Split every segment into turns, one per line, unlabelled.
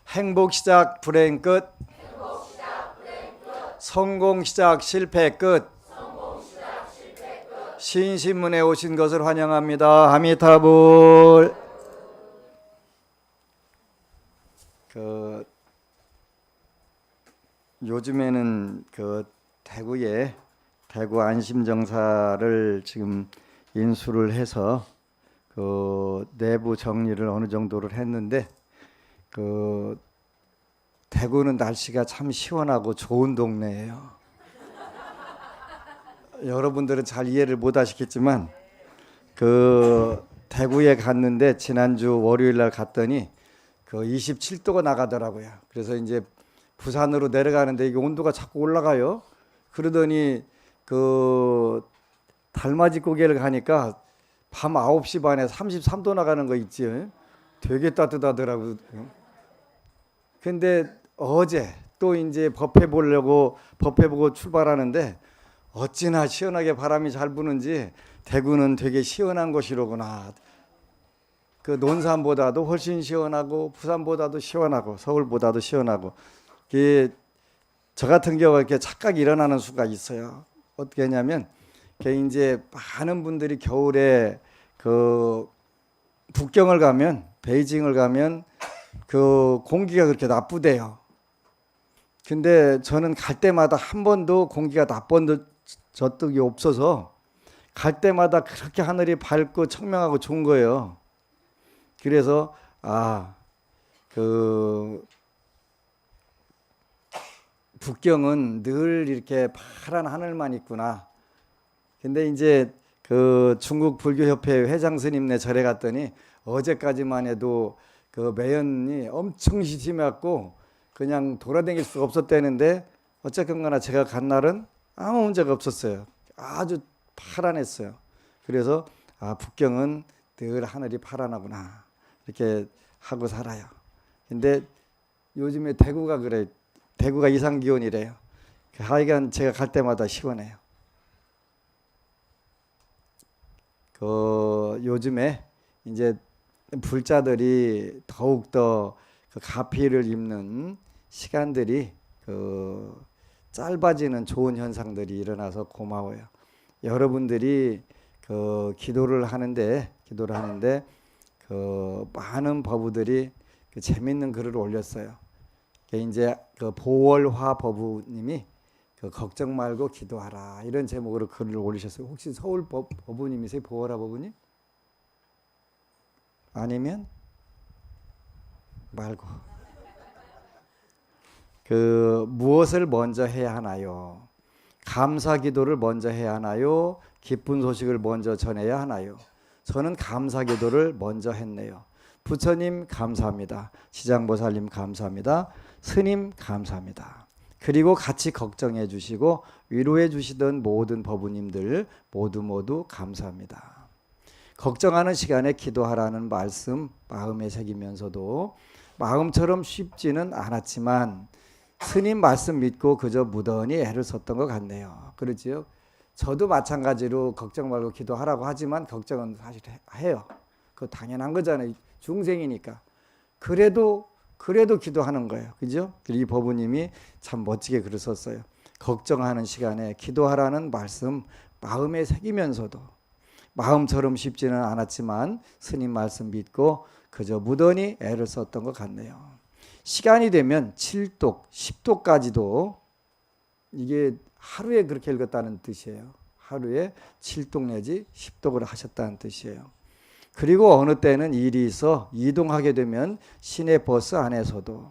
행복 시작 불행 끝. 성공 시작 실패 끝. 신신문에 오신 것을 환영합니다. 아미타불. 요즘에는 대구에 대구 안심정사를 지금 인수를 해서 내부 정리를 어느 정도를 했는데 대구는 날씨가 참 시원하고 좋은 동네예요. 여러분들은 잘 이해를 못 하시겠지만 대구에 갔는데 지난주 월요일 날 갔더니 27도가 나가더라고요. 그래서 이제 부산으로 내려가는데 이게 온도가 자꾸 올라가요. 그러더니 달맞이 고개를 가니까 밤 9시 반에 33도 나가는 거 있지. 되게 따뜻하더라고요. 근데 어제 또 이제 법회 보고 출발하는데 어찌나 시원하게 바람이 잘 부는지 대구는 되게 시원한 곳이로구나. 논산보다도 훨씬 시원하고 부산보다도 시원하고 서울보다도 시원하고. 저 같은 경우가 이렇게 착각이 일어나는 수가 있어요. 어떻게 하냐면 이제 많은 분들이 겨울에 북경을 가면 베이징을 가면 공기가 그렇게 나쁘대요. 근데 저는 갈 때마다 한 번도 공기가 나쁜 적이 없어서 갈 때마다 그렇게 하늘이 밝고 청명하고 좋은 거예요. 그래서 북경은 늘 이렇게 파란 하늘만 있구나. 근데 이제 중국 불교협회 회장 스님네 절에 갔더니 어제까지만 해도 매연이 엄청 심해갖고 그냥 돌아다닐 수가 없었다는데 어쨌건 간에 제가 간 날은 아무 문제가 없었어요. 아주 파란했어요. 그래서 북경은 늘 하늘이 파란하구나 이렇게 하고 살아요. 근데 요즘에 대구가 그래. 대구가 이상 기온이래요. 하여간 제가 갈 때마다 시원해요. 요즘에 이제 불자들이 더욱더 가피를 입는 시간들이 짧아지는 좋은 현상들이 일어나서 고마워요. 여러분들이 기도를 하는데 많은 법우들이 재밌는 글을 올렸어요. 이제 보월화 법우님이 걱정 말고 기도하라 이런 제목으로 글을 올리셨어요. 혹시 서울 법우님이세요? 보월화 법우님? 아니면 말고 무엇을 먼저 해야 하나요? 감사 기도를 먼저 해야 하나요? 기쁜 소식을 먼저 전해야 하나요? 저는 감사 기도를 먼저 했네요. 부처님 감사합니다. 지장보살님 감사합니다. 스님 감사합니다. 그리고 같이 걱정해 주시고 위로해 주시던 모든 법우님들 모두 감사합니다. 걱정하는 시간에 기도하라는 말씀 마음에 새기면서도 마음처럼 쉽지는 않았지만 스님 말씀 믿고 그저 무던히 애를 썼던 것 같네요. 그렇지요? 저도 마찬가지로 걱정 말고 기도하라고 하지만 걱정은 사실 해요. 그거 당연한 거잖아요. 중생이니까. 그래도 기도하는 거예요. 그죠? 이 법우님이 참 멋지게 글을 썼어요. 걱정하는 시간에 기도하라는 말씀 마음에 새기면서도 마음처럼 쉽지는 않았지만 스님 말씀 믿고 그저 무던히 애를 썼던 것 같네요. 시간이 되면 7독, 10독까지도 이게 하루에 그렇게 읽었다는 뜻이에요. 하루에 7독 내지 10독을 하셨다는 뜻이에요. 그리고 어느 때는 일이 있어 이동하게 되면 시내버스 안에서도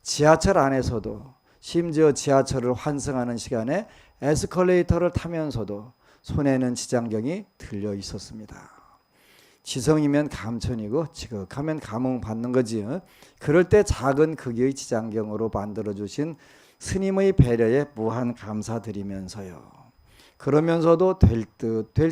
지하철 안에서도 심지어 지하철을 환승하는 시간에 에스컬레이터를 타면서도 손에는 지장경이 들려 있었습니다. 지성이면 감천이고 지극하면 감흥받는 거지. 그럴 때 작은 크기의 지장경으로 만들어주신 스님의 배려에 무한 감사드리면서요. 그러면서도 될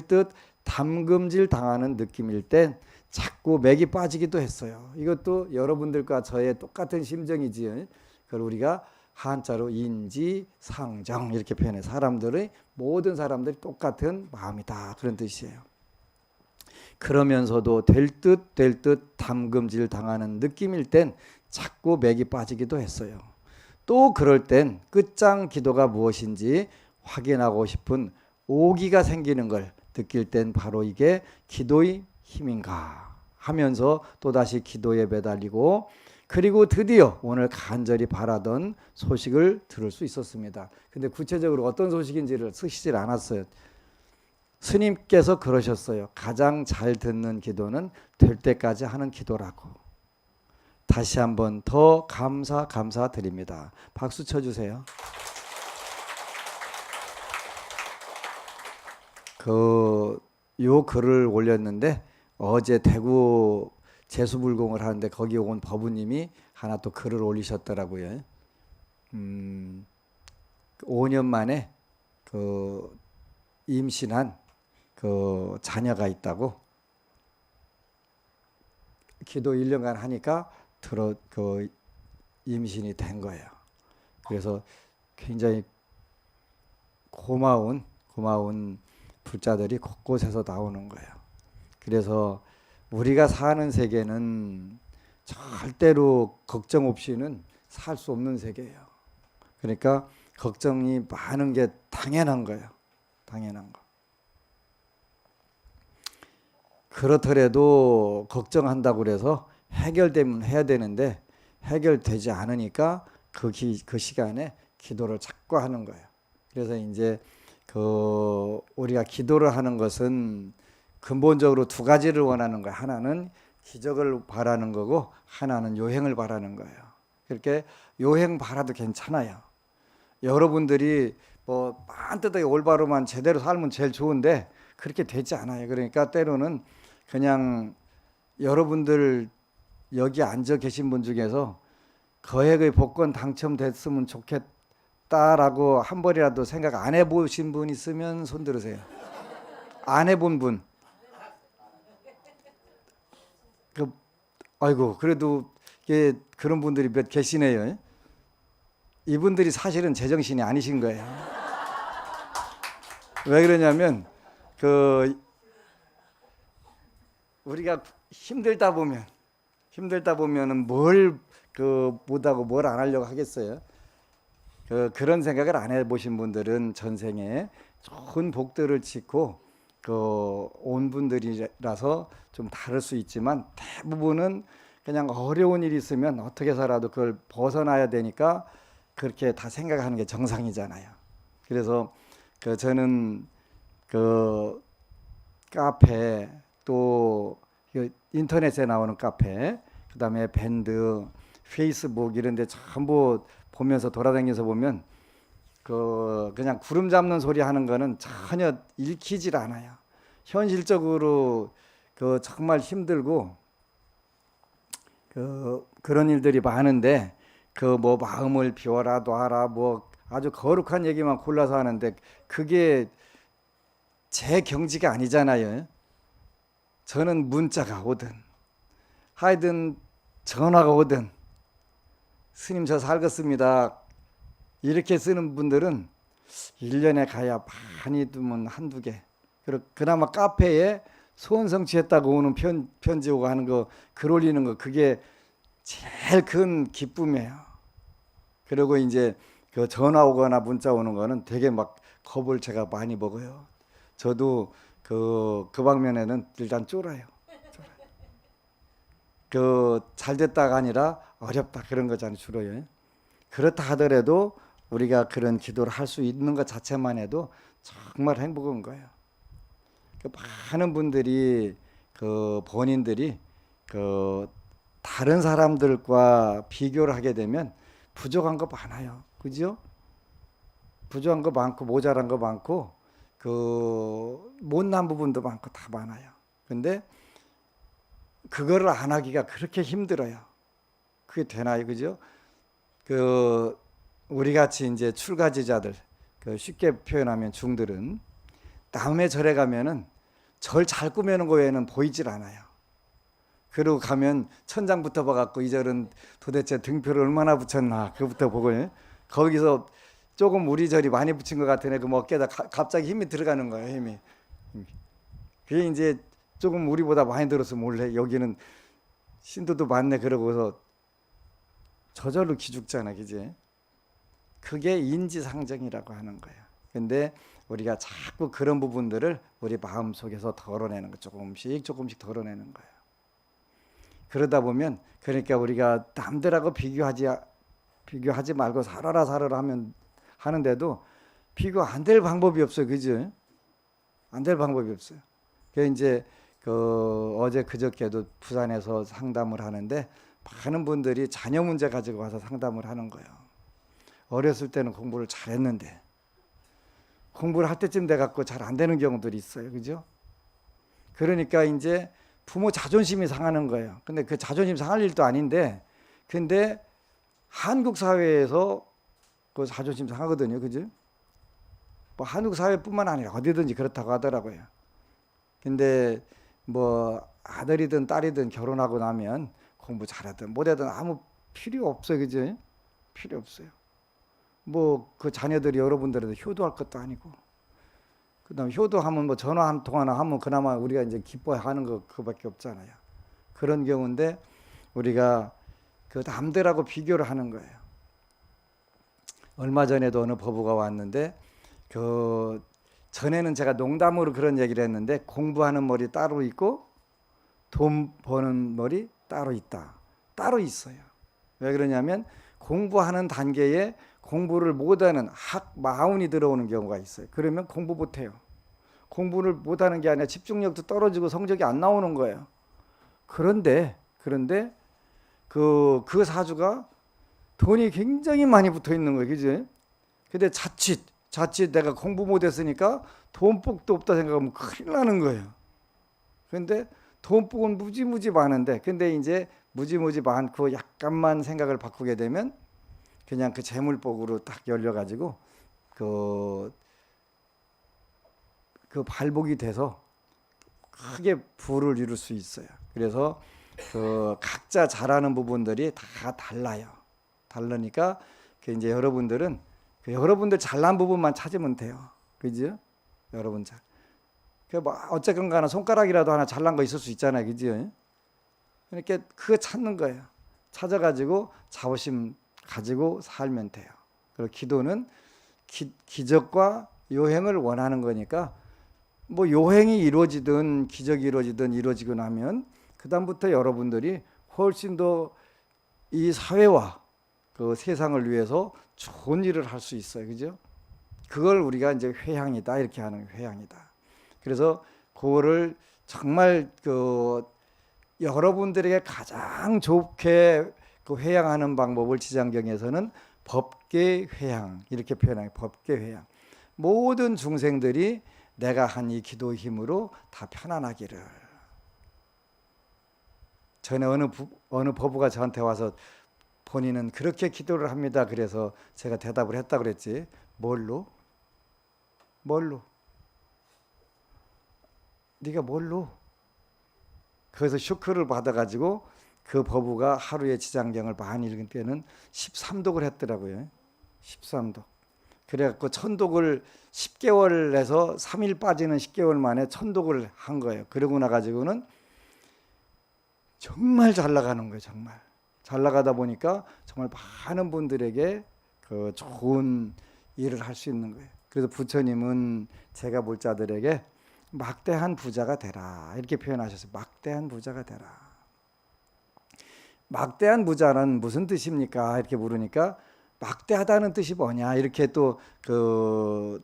듯 담금질 당하는 느낌일 땐 자꾸 맥이 빠지기도 했어요. 이것도 여러분들과 저의 똑같은 심정이지. 그걸 우리가 한자로 인지상정 이렇게 표현해. 모든 사람들이 똑같은 마음이다 그런 뜻이에요. 그러면서도 될 듯 담금질 당하는 느낌일 땐 자꾸 맥이 빠지기도 했어요. 또 그럴 땐 끝장 기도가 무엇인지 확인하고 싶은 오기가 생기는 걸 느낄 땐 바로 이게 기도의 힘인가 하면서 또다시 기도에 매달리고, 그리고 드디어 오늘 간절히 바라던 소식을 들을 수 있었습니다. 근데 구체적으로 어떤 소식인지를 쓰시질 않았어요. 스님께서 그러셨어요. 가장 잘 듣는 기도는 될 때까지 하는 기도라고. 다시 한번 더 감사드립니다. 박수 쳐주세요. 요 글을 올렸는데 어제 대구 제수불공을 하는데 거기 온 법우님이 하나 또 글을 올리셨더라고요. 5년 만에 임신한 자녀가 있다고, 기도 1년간 하니까 임신이 된 거예요. 그래서 굉장히 고마운 불자들이 곳곳에서 나오는 거예요. 그래서 우리가 사는 세계는 절대로 걱정 없이는 살 수 없는 세계예요. 그러니까 걱정이 많은 게 당연한 거예요. 당연한 거. 그렇더라도 걱정한다고 그래서 해결되면 해야 되는데 해결되지 않으니까 그 시간에 기도를 자꾸 하는 거예요. 그래서 이제 우리가 기도를 하는 것은 근본적으로 두 가지를 원하는 거예요. 하나는 기적을 바라는 거고 하나는 요행을 바라는 거예요. 그렇게 요행 바라도 괜찮아요. 여러분들이 뭐 빤듯하게 올바로만 제대로 살면 제일 좋은데 그렇게 되지 않아요. 그러니까 때로는 그냥 여러분들 여기 앉아 계신 분 중에서 거액의 복권 당첨됐으면 좋겠다라고 한 번이라도 생각 안 해보신 분 있으면 손 들으세요. 안 해본 분. 아이고, 그래도 그런 분들이 몇 계시네요. 이분들이 사실은 제정신이 아니신 거예요. 왜 그러냐면 우리가 힘들다 보면은 뭘 못하고 뭘 안 하려고 하겠어요. 그런 생각을 안 해보신 분들은 전생에 좋은 복들을 짓고 온 분들이라서 좀 다를 수 있지만 대부분은 그냥 어려운 일이 있으면 어떻게 해서라도 그걸 벗어나야 되니까 그렇게 다 생각하는 게 정상이잖아요. 그래서 저는 카페, 또 인터넷에 나오는 카페, 그다음에 밴드, 페이스북 이런 데 전부 보면서 돌아다니면서 보면 그냥 구름 잡는 소리 하는 거는 전혀 읽히질 않아요. 현실적으로 정말 힘들고 그런 일들이 많은데 뭐 마음을 비워라 놔라 뭐 아주 거룩한 얘기만 골라서 하는데 그게 제 경지가 아니잖아요. 저는 문자가 오든 하여든 전화가 오든 스님 저 살겠습니다 이렇게 쓰는 분들은 1년에 가야 많이 두면 한두 개. 그나마 카페에 소원성취했다고 오는 편지 오고 하는 거, 글 올리는 거, 그게 제일 큰 기쁨이에요. 그리고 이제 전화 오거나 문자 오는 거는 되게 막 겁을 제가 많이 먹어요. 저도 그 방면에는 일단 쫄아요. 잘 됐다가 아니라 어렵다 그런 거잖아요, 주로요. 그렇다 하더라도 우리가 그런 기도를 할 수 있는 것 자체만 해도 정말 행복한 거예요. 많은 분들이 본인들이 다른 사람들과 비교를 하게 되면 부족한 거 많아요. 그죠? 부족한 거 많고 모자란 거 많고 못난 부분도 많고 다 많아요. 근데 그거를 안 하기가 그렇게 힘들어요. 그게 되나요? 그죠? 우리 같이 이제 출가지자들, 쉽게 표현하면 중들은 남의 절에 가면은 절 잘 꾸며놓은 거 외에는 보이질 않아요. 그리고 가면 천장부터 봐갖고 이 절은 도대체 등표를 얼마나 붙였나 그거부터 보고 거기서 조금 우리 절이 많이 붙인 것 같으네. 그 어깨에다 갑자기 힘이 들어가는 거예요. 힘이. 그게 이제 조금 우리보다 많이 들어서 몰래 여기는 신도도 많네 그러고서 저절로 기죽잖아, 그지? 그게 인지상정이라고 하는 거야. 근데 우리가 자꾸 그런 부분들을 우리 마음 속에서 덜어내는 거, 조금씩 조금씩 덜어내는 거야. 그러다 보면, 그러니까 우리가 남들하고 비교하지 말고 살아라 하면 하는데도 비교 안 될 방법이 없어요, 그지? 안 될 방법이 없어요. 그 이제 어제 그저께도 부산에서 상담을 하는데 많은 분들이 자녀 문제 가지고 와서 상담을 하는 거예요. 어렸을 때는 공부를 잘했는데 공부를 할 때쯤 돼 갖고 잘 안 되는 경우들이 있어요, 그죠? 그러니까 이제 부모 자존심이 상하는 거예요. 근데 그 자존심 상할 일도 아닌데, 근데 한국 사회에서 그 자존심 상하거든요, 그죠? 뭐 한국 사회뿐만 아니라 어디든지 그렇다고 하더라고요. 근데 뭐 아들이든 딸이든 결혼하고 나면 공부 잘하든 못하든 아무 필요 없어요, 그죠? 필요 없어요. 뭐 그 자녀들이 여러분들한테 효도할 것도 아니고, 그다음에 효도하면 뭐 전화 한 통화나 하면 그나마 우리가 이제 기뻐하는 거 그밖에 없잖아요. 그런 경우인데 우리가 그 남들하고 비교를 하는 거예요. 얼마 전에도 어느 법우가 왔는데, 그 전에는 제가 농담으로 그런 얘기를 했는데, 공부하는 머리 따로 있고 돈 버는 머리 따로 있다. 따로 있어요. 왜 그러냐면 공부하는 단계에 공부를 못하는 마운이 들어오는 경우가 있어요. 그러면 공부 못해요. 공부를 못하는 게 아니라 집중력도 떨어지고 성적이 안 나오는 거예요. 그런데 그 사주가 돈이 굉장히 많이 붙어 있는 거예요, 그지? 근데 자칫 내가 공부 못했으니까 돈복도 없다 생각하면 큰일 나는 거예요. 근데 돈복은 무지무지 많은데, 근데 이제 무지무지 많고 약간만 생각을 바꾸게 되면 그냥 그 재물복으로 딱 열려가지고 그 발복이 돼서 크게 부를 이룰 수 있어요. 그래서 그 각자 잘하는 부분들이 다 달라요. 다르니까 그 이제 여러분들은 그 여러분들 잘난 부분만 찾으면 돼요. 그죠? 여러분 잘. 그 뭐 어쨌건 간에 손가락이라도 하나 잘난 거 있을 수 있잖아요. 그죠? 그러니까 그거 찾는 거예요. 찾아가지고 자부심 가지고 살면 돼요. 그리고 기도는 기적과 요행을 원하는 거니까, 뭐 요행이 이루어지든 기적이 이루어지고 나면 그다음부터 여러분들이 훨씬 더 이 사회와 그 세상을 위해서 좋은 일을 할 수 있어요. 그죠? 그걸 우리가 이제 회향이다 이렇게 하는 회향이다. 그래서 그거를 정말 그 여러분들에게 가장 좋게 그 회향하는 방법을 지장경에서는 법계 회향 이렇게 표현해요. 법계 회향. 모든 중생들이 내가 한 이 기도 힘으로 다 편안하기를. 전에 어느 법우가 저한테 와서 본인은 그렇게 기도를 합니다. 그래서 제가 대답을 했다 그랬지. 뭘로? 네가 뭘로? 그래서 쇼크를 받아가지고 그 법우가 하루에 지장경을 많이 읽은 때는 13독을 했더라고요. 13독. 그래갖고 천독을 10개월에서 3일 빠지는 10개월 만에 천독을 한 거예요. 그러고 나가지고는 정말 잘 나가는 거예요. 정말 잘 나가다 보니까 정말 많은 분들에게 그 좋은 일을 할 수 있는 거예요. 그래서 부처님은 제가 볼 자들에게 막대한 부자가 되라 이렇게 표현하셨어요. 막대한 부자가 되라. 막대한 부자는 무슨 뜻입니까? 이렇게 물으니까 막대하다는 뜻이 뭐냐 이렇게 또 그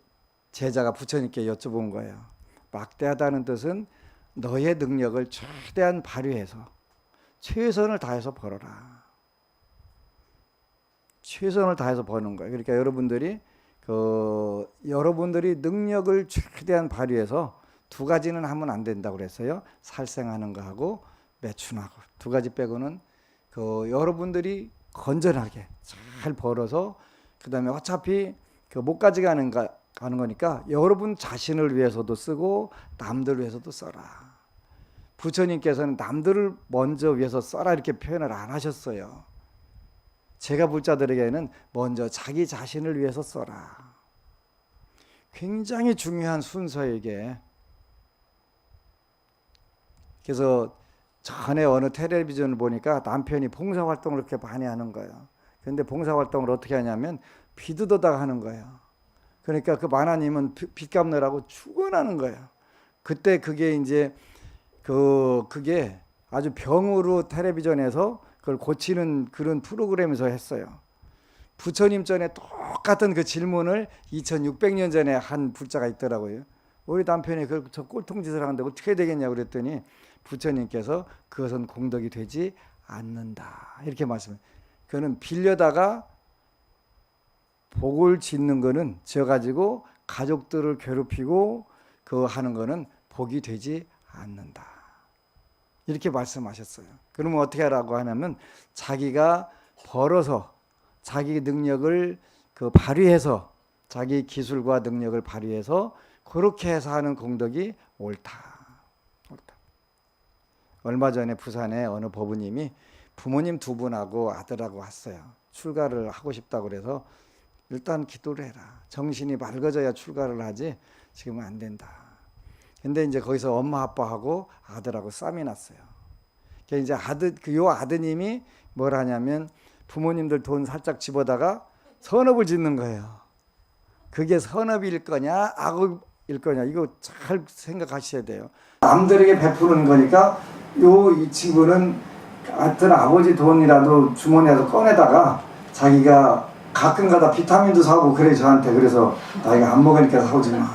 제자가 부처님께 여쭤본 거예요. 막대하다는 뜻은 너의 능력을 최대한 발휘해서 최선을 다해서 벌어라. 최선을 다해서 버는 거예요. 그러니까 여러분들이 능력을 최대한 발휘해서 두 가지는 하면 안 된다고 그랬어요. 살생하는 거하고 매춘하고 두 가지 빼고는 그 여러분들이 건전하게 잘 벌어서 그다음에 어차피 그 못 가져가는 거니까 여러분 자신을 위해서도 쓰고 남들 위해서도 써라. 부처님께서는 남들을 먼저 위해서 써라 이렇게 표현을 안 하셨어요. 제가 볼 자들에게는 먼저 자기 자신을 위해서 써라. 굉장히 중요한 순서예요, 이게. 그래서 전에 어느 텔레비전을 보니까 남편이 봉사활동을 그렇게 많이 하는 거예요. 그런데 봉사활동을 어떻게 하냐면 비두더다가 하는 거예요. 그러니까 그 만화님은 빚 갚느라고 죽어나는 거예요. 그때 그게 이제 그게 아주 병으로 텔레비전에서 그걸 고치는 그런 프로그램에서 했어요. 부처님 전에 똑같은 그 질문을 2600년 전에 한 불자가 있더라고요. 우리 남편이 저 꼴통짓을 하는데 어떻게 되겠냐고 그랬더니 부처님께서 그것은 공덕이 되지 않는다 이렇게 말씀해요. 그거는 빌려다가 복을 짓는 거는 져가지고 가족들을 괴롭히고 그거 하는 거는 복이 되지 않는다 이렇게 말씀하셨어요. 그러면 어떻게 하라고 하냐면 자기가 벌어서 자기 능력을 발휘해서 자기 기술과 능력을 발휘해서 그렇게 해서 하는 공덕이 옳다. 얼마 전에 부산에 어느 법우님이 부모님 두 분하고 아들하고 왔어요. 출가를 하고 싶다고 그래서 일단 기도를 해라. 정신이 맑아져야 출가를 하지 지금은 안 된다. 근데 이제 거기서 엄마 아빠하고 아들하고 싸움이 났어요. 이제 요 아드님이 뭘 하냐면 부모님들 돈 살짝 집어다가 선업을 짓는 거예요. 그게 선업일 거냐 악업일 거냐 이거 잘 생각하셔야 돼요. 남들에게 베푸는 거니까 이 친구는 하여튼 아버지 돈이라도 주머니에서 꺼내다가 자기가 가끔가다 비타민도 사고 그래 저한테. 그래서 나 이거 안 먹으니까 사오지 마.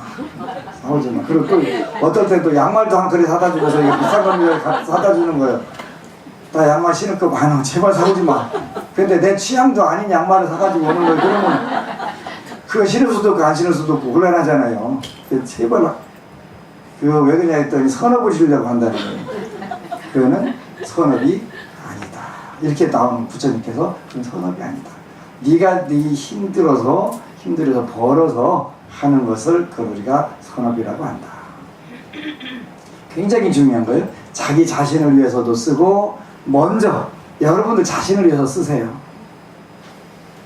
그리고 또 어떨 때 또 양말도 한 그릇 사다 주면서 이거 비싼 거 사다 주는 거예요. 나 양말 신을 거 많아. 제발 사오지 마. 근데 내 취향도 아닌 양말을 사가지고 오는 거예요. 그러면 그거 신을 수도 없고 안 신을 수도 없고 곤란하잖아요. 제발 그거 왜 그러냐 했더니 선업을 지으려고 한다는 거예요. 그거는 선업이 아니다. 이렇게 나오는 부처님께서 그건 선업이 아니다. 네가 힘들어서 벌어서 하는 것을 그걸 우리가 선업이라고 한다. 굉장히 중요한 거예요. 자기 자신을 위해서도 쓰고 먼저 여러분들 자신을 위해서 쓰세요.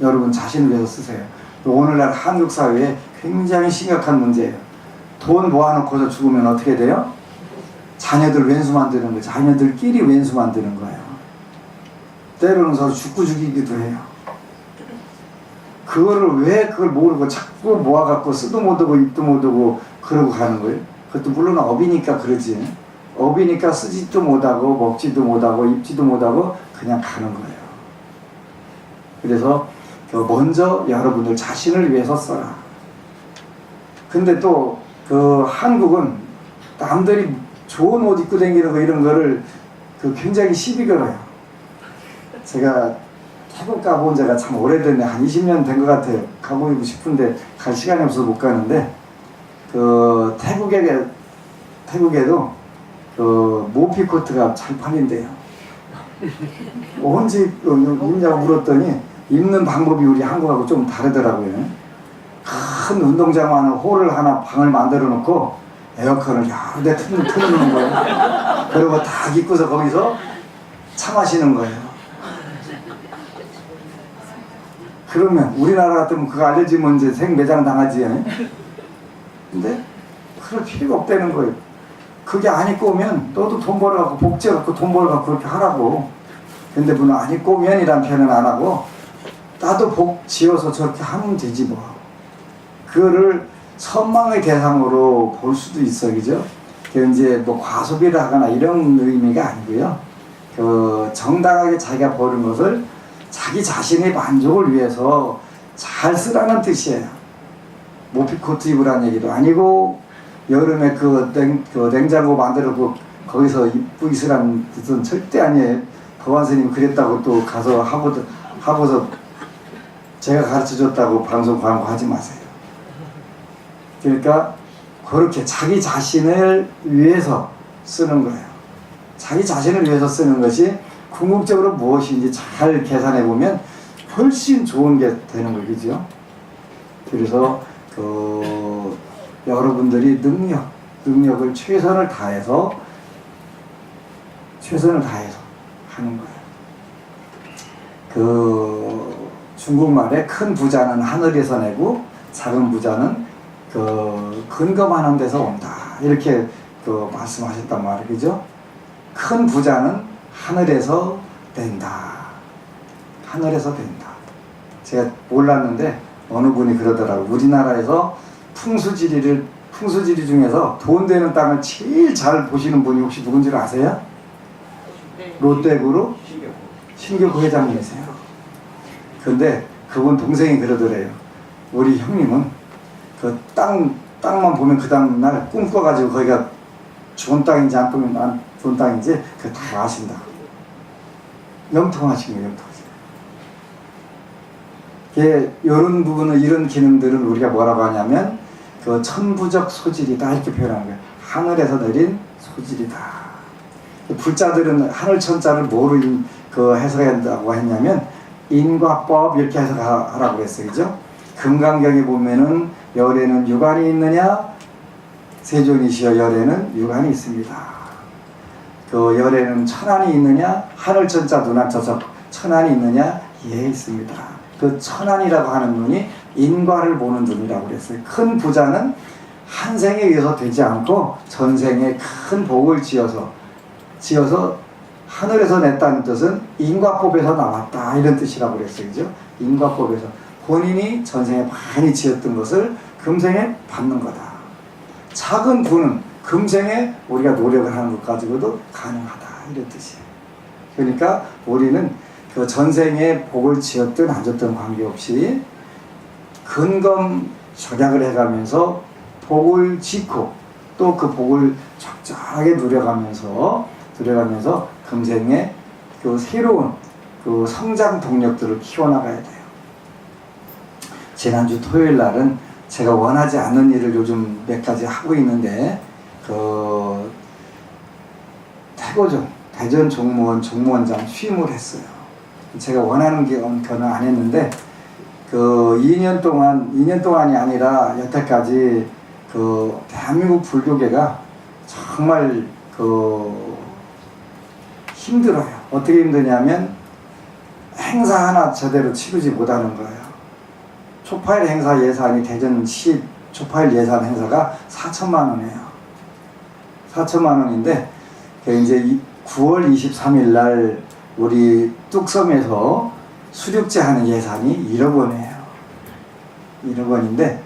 여러분 자신을 위해서 쓰세요. 오늘날 한국 사회에 굉장히 심각한 문제예요. 돈 모아놓고서 죽으면 어떻게 돼요? 자녀들 왼수 만드는 거예요. 자녀들끼리 왼수 만드는 거예요. 때로는 서로 죽고 죽이기도 해요. 그거를 왜 그걸 모르고 자꾸 모아갖고 쓰도 못하고 입도 못하고 그러고 가는 거예요. 그것도 물론 업이니까 그러지. 업이니까 쓰지도 못하고 먹지도 못하고 입지도 못하고 그냥 가는 거예요. 그래서 먼저 여러분들 자신을 위해서 써라. 근데 또 한국은 남들이 좋은 옷 입고 다니는 거 이런 거를 굉장히 시비 걸어요. 제가 태국 가본 지가 참 오래됐네. 한 20년 된 것 같아요. 가보고 싶은데 갈 시간이 없어서 못 가는데 태국에도 모피코트가 잘 팔린대요. 언제 입냐고 물었더니 입는 방법이 우리 한국하고 좀 다르더라고요. 큰 운동장 홀을 하나 방을 만들어 놓고 에어컨을 여러 대 틀어놓는 거예요. 그리고 다 입고서 거기서 차 마시는 거예요. 그러면 우리나라 같으면 그거 알려지면 이제 생매장 당하지. 근데 그럴 필요가 없다는 거예요. 그게 안 입고 오면 너도 돈 벌어갖고 복지해갖고 돈 벌어갖고 그렇게 하라고. 근데 물론 안 입고 오면이란 표현은 안 하고 나도 복 지어서 저렇게 하면 되지 뭐. 그거를 선망의 대상으로 볼 수도 있어, 그죠? 이제 뭐 과소비를 하거나 이런 의미가 아니고요. 정당하게 자기가 버는 것을 자기 자신의 만족을 위해서 잘 쓰라는 뜻이에요. 모피코트 입으라는 얘기도 아니고 여름에 냉장고 만들어 거기서 입고 있으라는 뜻은 절대 아니에요. 거관스님이 그랬다고 또 가서 하고서 제가 가르쳐줬다고 방송 광고 하지 마세요. 그러니까 그렇게 자기 자신을 위해서 쓰는 거예요. 자기 자신을 위해서 쓰는 것이 궁극적으로 무엇인지 잘 계산해 보면 훨씬 좋은 게 되는 거죠. 그래서 여러분들이 능력을 최선을 다해서 하는 거예요. 중국말에 큰 부자는 하늘에서 내고 작은 부자는 근검하는 데서 온다. 이렇게 말씀하셨단 말이죠. 큰 부자는 하늘에서 낸다. 하늘에서 된다. 제가 몰랐는데 어느 분이 그러더라고요. 우리나라에서 풍수지리 중에서 돈 되는 땅을 제일 잘 보시는 분이 혹시 누군지 아세요?
네.
롯데그룹 신교구 회장님이세요. 근데 그분 동생이 그러더래요. 우리 형님은 그 땅만 보면 그 다음날 꿈꿔가지고 거기가 좋은 땅인지 안 좋은 땅인지 그거 다 아신다. 영통하신 거예요, 영통하신. 이런 부분은, 이런 기능들은 우리가 뭐라고 하냐면 그 천부적 소질이다 이렇게 표현하는 거예요. 하늘에서 내린 소질이다. 불자들은 하늘 천자를 뭐로 해석한다고 했냐면 인과법 이렇게 해석하라고 그랬어요. 그죠? 금강경에 보면은 열에는 유관이 있느냐, 세존이시여 열에는 유관이 있습니다. 그 열에는 천안이 있느냐, 하늘천자 눈앞쳐서 천안이 있느냐, 예 있습니다. 그 천안이라고 하는 눈이 인과를 보는 눈이라고 그랬어요. 큰 부자는 한 생에 의해서 되지 않고 전생에 큰 복을 지어서 하늘에서 냈다는 뜻은 인과법에서 나왔다 이런 뜻이라고 그랬어요. 그죠? 인과법에서 본인이 전생에 많이 지었던 것을 금생에 받는 거다. 작은 부는 금생에 우리가 노력을 하는 것 가지고도 가능하다 이런 뜻이에요. 그러니까 우리는 그 전생에 복을 지었든 안 졌든 관계없이 근검 절약을 해가면서 복을 짓고 또 그 복을 적절하게 누려가면서 금생에 그 새로운 그 성장 동력들을 키워나가야 돼요. 지난주 토요일 날은 제가 원하지 않는 일을 요즘 몇 가지 하고 있는데 그 태고종 대전 종무원장 취임을 했어요. 제가 원하는 견은 안 했는데 그 2년 동안이 아니라 여태까지 그 대한민국 불교계가 정말 그 힘들어요. 어떻게 힘드냐면 행사 하나 제대로 치르지 못하는 거예요. 초파일 행사 예산이 대전시 초파일 예산 행사가 4천만 원이에요. 4천만 원인데 이제 9월 23일 날 우리 뚝섬에서 수륙제 하는 예산이 1억 원이에요. 1억 원인데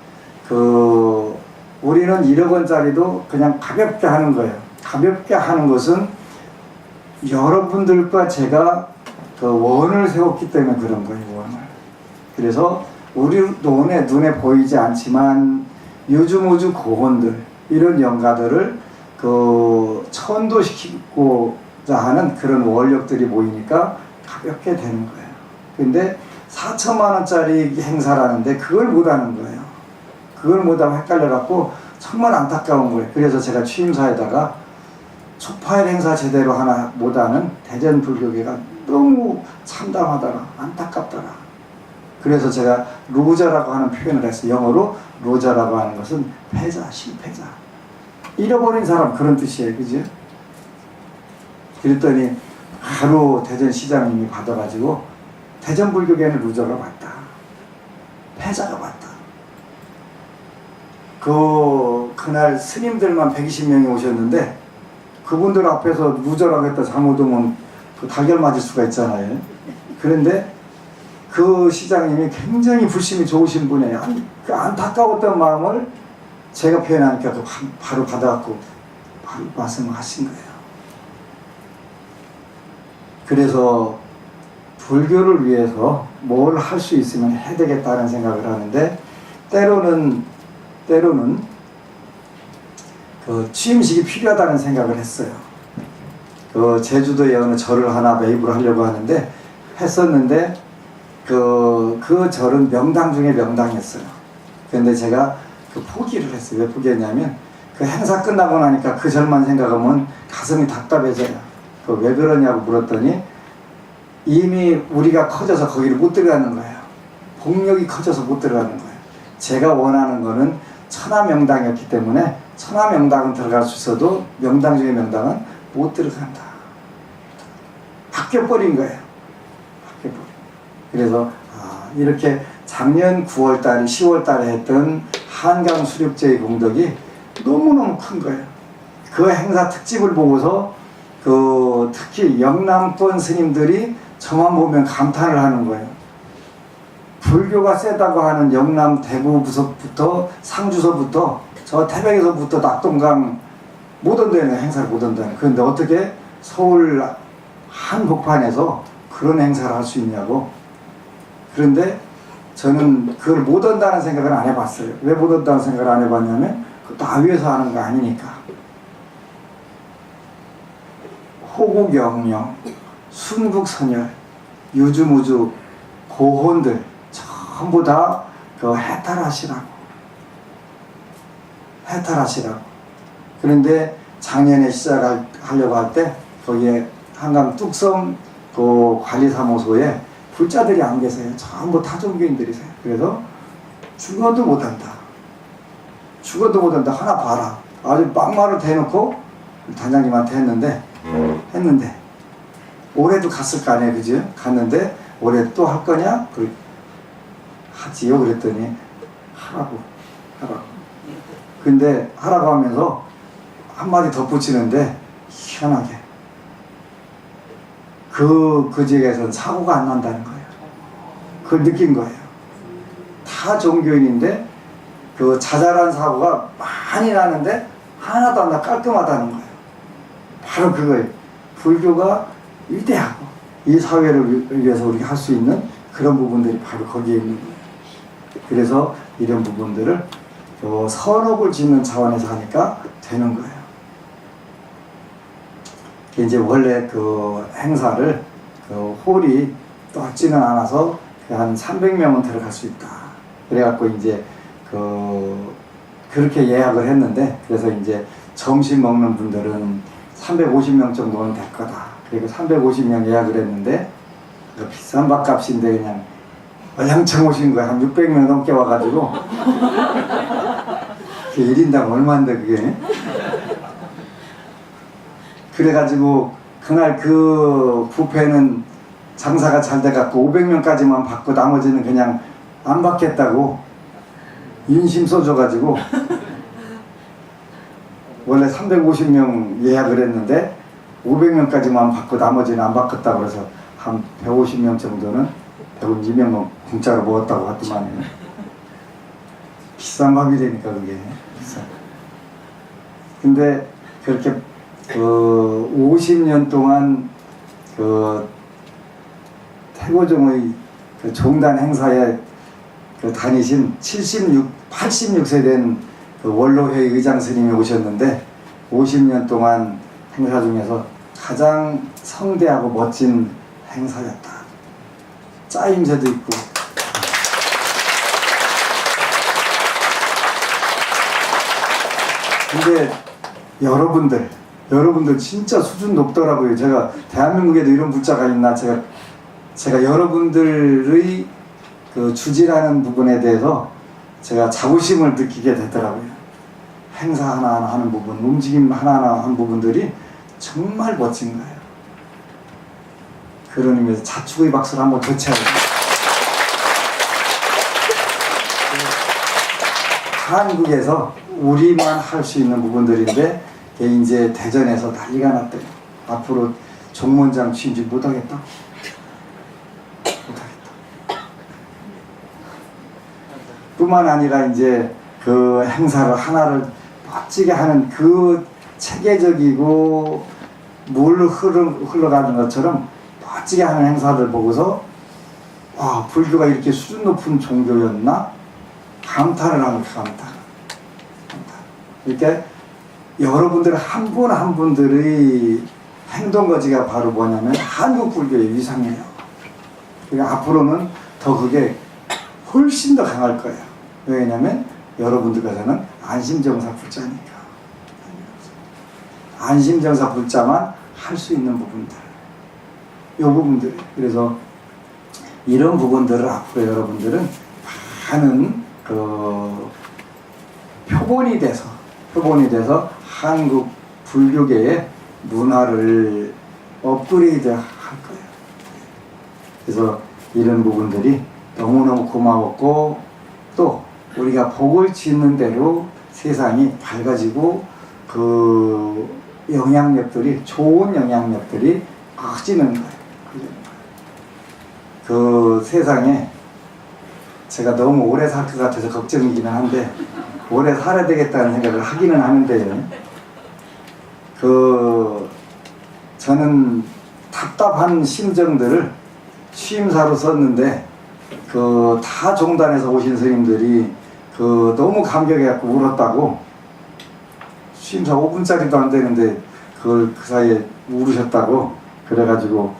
그 우리는 1억 원짜리도 그냥 가볍게 하는 거예요. 가볍게 하는 것은 여러분들과 제가 그 원을 세웠기 때문에 그런 거예요. 원을. 그래서 우리 눈에 보이지 않지만 유주무주 고혼들 이런 영가들을 그 천도시키고자 하는 그런 원력들이 모이니까 가볍게 되는 거예요. 근데 4천만 원짜리 행사라는데 그걸 못하는 거예요. 그걸 못하고 헷갈려갖고 정말 안타까운 거예요. 그래서 제가 취임사에다가 초파일 행사 제대로 하나 못하는 대전 불교계가 너무 참담하더라, 안타깝더라. 그래서 제가 루저라고 하는 표현을 했어요. 영어로 루저라고 하는 것은 패자, 실패자. 잃어버린 사람 그런 뜻이에요. 그죠? 그랬더니 바로 대전시장님이 받아가지고 대전 불교계는 루저가 맞다. 패자가 맞다. 그날 스님들만 120명이 오셨는데 그분들 앞에서 루저라고 했다 잘못하면 그 달걀 맞을 수가 있잖아요. 그런데 그 시장님이 굉장히 불심이 좋으신 분이에요. 그 안타까웠던 마음을 제가 표현하니까 바로 받아갖고 바로 말씀을 하신 거예요. 그래서 불교를 위해서 뭘 할 수 있으면 해야 되겠다는 생각을 하는데 때로는 그 취임식이 필요하다는 생각을 했어요. 그 제주도에 어느 절을 하나 매입을 하려고 하는데 했었는데 그 절은 명당 중에 명당이었어요. 그런데 제가 그 포기를 했어요. 왜 포기했냐면 그 행사 끝나고 나니까 그 절만 생각하면 가슴이 답답해져요. 그 왜 그러냐고 물었더니 이미 우리가 커져서 거기를 못 들어가는 거예요. 복력이 커져서 못 들어가는 거예요. 제가 원하는 거는 천하명당이었기 때문에 천하명당은 들어갈 수 있어도 명당 중에 명당은 못 들어간다. 바뀌어버린 거예요. 바뀌어버린. 그래서 이렇게 작년 9월달, 10월달에 했던 한강 수륙제의 공덕이 너무너무 큰 거예요. 그 행사 특집을 보고서 특히 영남권 스님들이 저만 보면 감탄을 하는 거예요. 불교가 세다고 하는 영남 대구부서부터 상주서부터 저 태백에서부터 낙동강 모든 데는 행사를 못 한다는. 그런데 어떻게 서울 한복판에서 그런 행사를 할 수 있냐고. 그런데 저는 그걸 못 한다는 생각을 안 해봤어요. 왜 못 한다는 생각을 안 해봤냐면 나 위에서 하는 거 아니니까. 호국영령, 순국선열, 유주무주, 고혼들 전부 다 그 해탈하시라고. 그런데 작년에 시작하려고 할 때 거기에 한강 뚝섬 그 관리사무소에 불자들이 안 계세요. 전부 타종교인들이세요. 그래서 죽어도 못한다. 하나 봐라. 아주 막말을 대놓고 단장님한테 했는데 올해도 갔을 거 아니에요. 그죠? 갔는데 올해 또 할 거냐? 하지요. 그랬더니 하라고. 근데 하라고 하면서 한마디 덧붙이는데 희한하게 그 지역에서는 사고가 안 난다는 거예요. 그걸 느낀 거예요. 타 종교인인데 그 자잘한 사고가 많이 나는데 하나도 안 나 깔끔하다는 거예요. 바로 그거예요. 불교가 위대하고 이 사회를 위해서 우리가 할 수 있는 그런 부분들이 바로 거기에 있는 거예요. 그래서 이런 부분들을 선업을 짓는 차원에서 하니까 되는 거예요. 이제 원래 그 행사를 그 홀이 넓지는 않아서 한 300명은 들어갈 수 있다. 그래갖고 이제 그렇게 예약을 했는데, 그래서 이제 점심 먹는 분들은 350명 정도는 될 거다. 그리고 350명 예약을 했는데 비싼 밥값인데 그냥 얼량청 오신 거야. 한 600명 넘게 와가지고 1인당 얼마인데 그게. 그래가지고 그날 그 뷔페는 장사가 잘 돼갖고 500명까지만 받고 나머지는 그냥 안 받겠다고 인심 써줘가지고 원래 350명 예약을 했는데 500명까지만 받고 나머지는 안 받겠다고 그래서 한 150명 정도는 150명은 공짜로 먹었다고 하더만. 비싼 밥이라니까 그게. 비싸. 근데 그렇게 50년 동안 태고종의 종단 행사에 다니신 86세 된 원로회 의장 스님이 오셨는데 50년 동안 행사 중에서 가장 성대하고 멋진 행사였다. 짜임새도 있고. 근데 여러분들 진짜 수준 높더라고요. 제가 대한민국에도 이런 불자가 있나, 제가 여러분들의 그 주지라는 부분에 대해서 제가 자부심을 느끼게 되더라고요. 행사 하나하나 하는 부분, 움직임 하나하나 하는 부분들이 정말 멋진 거예요. 그런 의미에서 자축의 박수를 한번 더 쳐야 돼요. 한국에서 우리만 할 수 있는 부분들인데 이제 대전에서 난리가 났대요. 앞으로 종문장 취임식 못하겠다. 뿐만 아니라 이제 그 행사를 하나를 멋지게 하는 그 체계적이고 물 흘러가는 것처럼 멋지게 하는 행사를 보고서 와, 불교가 이렇게 수준 높은 종교였나? 감탄을 하는 감탄. 이렇게 여러분들 한 분 한 분들의 행동거지가 바로 뭐냐면 한국 불교의 위상이에요. 그러니까 앞으로는 더 그게 훨씬 더 강할 거예요. 왜냐면 여러분들께서는 안심정사 불자니까. 안심정사 불자만 할 수 있는 부분들, 이 부분들. 그래서 이런 부분들을 앞으로 여러분들은 많은 표본이 돼서 한국 불교계의 문화를 업그레이드 할 거예요. 그래서 이런 부분들이 너무너무 고마웠고, 또 우리가 복을 짓는 대로 세상이 밝아지고 그 영향력들이, 좋은 영향력들이 커지는 거예요. 그 세상에 제가 너무 오래 살 것 같아서 걱정이기는 한데 오래 살아야 되겠다는 생각을 하기는 하는데 저는 답답한 심정들을 취임사로 썼는데 다 종단에서 오신 스님들이 너무 감격해갖고 울었다고 취임사 5분짜리도 안 되는데 그걸 그 사이에 울으셨다고 그래가지고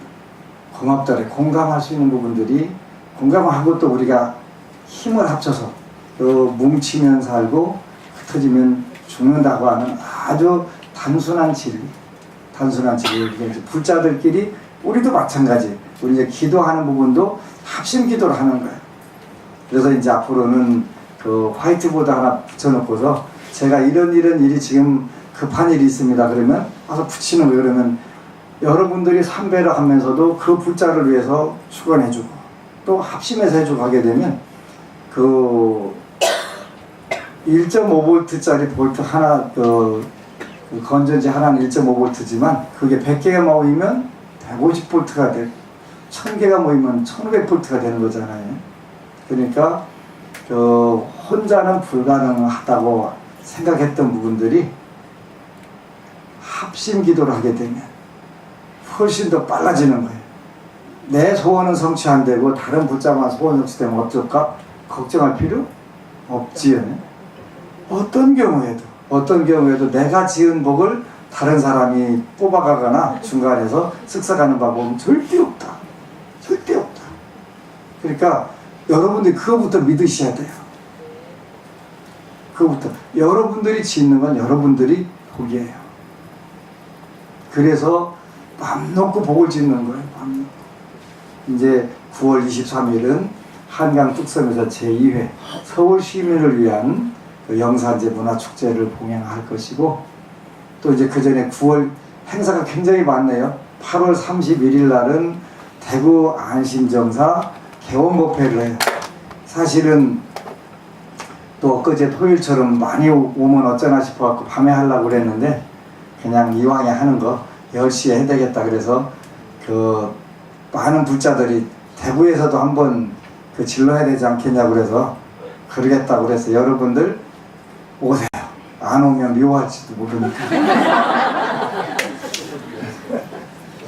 고맙더래. 공감할 수 있는 부분들이 공감하고 또 우리가 힘을 합쳐서 뭉치면 살고 흩어지면 죽는다고 하는 아주 단순한 진리 불자들끼리 우리도 마찬가지. 우리 이제 기도하는 부분도 합심 기도를 하는 거예요. 그래서 이제 앞으로는 화이트보드 하나 붙여놓고서 제가 이런 일이 지금 급한 일이 있습니다. 그러면 와서 붙이는 거예요. 그러면 여러분들이 삼배를 하면서도 그 불자를 위해서 축원해주고 또 합심해서 해주고 하게 되면 1.5V짜리 볼트 하나 건전지 하나는 1.5V지만 그게 100개가 모이면 150V가 되고 1000개가 모이면 1500V가 되는 거잖아요. 그러니까 혼자는 불가능하다고 생각했던 부분들이 합심 기도를 하게 되면 훨씬 더 빨라지는 거예요. 내 소원은 성취 안 되고 다른 불자만 소원 성취되면 어떨까? 걱정할 필요 없지요. 어떤 경우에도 내가 지은 복을 다른 사람이 뽑아가거나 중간에서 쓱싹하는 방법은 절대 없다. 그러니까 여러분들이 그거부터 믿으셔야 돼요. 그거부터. 여러분들이 짓는 건 여러분들이 복이에요. 그래서 맘 놓고 복을 짓는 거예요. 맘 놓고. 이제 9월 23일은 한강 뚝섬에서 제2회 서울 시민을 위한 영산제 문화축제를 봉행할 것이고 또 이제 그 전에 9월 행사가 굉장히 많네요. 8월 31일 날은 대구 안심정사 개원법회를 해요. 사실은 또 엊그제 토요일처럼 많이 오면 어쩌나 싶어갖고 밤에 하려고 그랬는데 그냥 이왕에 하는 거 10시에 해야 되겠다 그래서 많은 불자들이 대구에서도 한번 질러야 되지 않겠냐고 그래서 그러겠다고 그래서 여러분들 오세요. 안 오면 미워할지도 모르니까.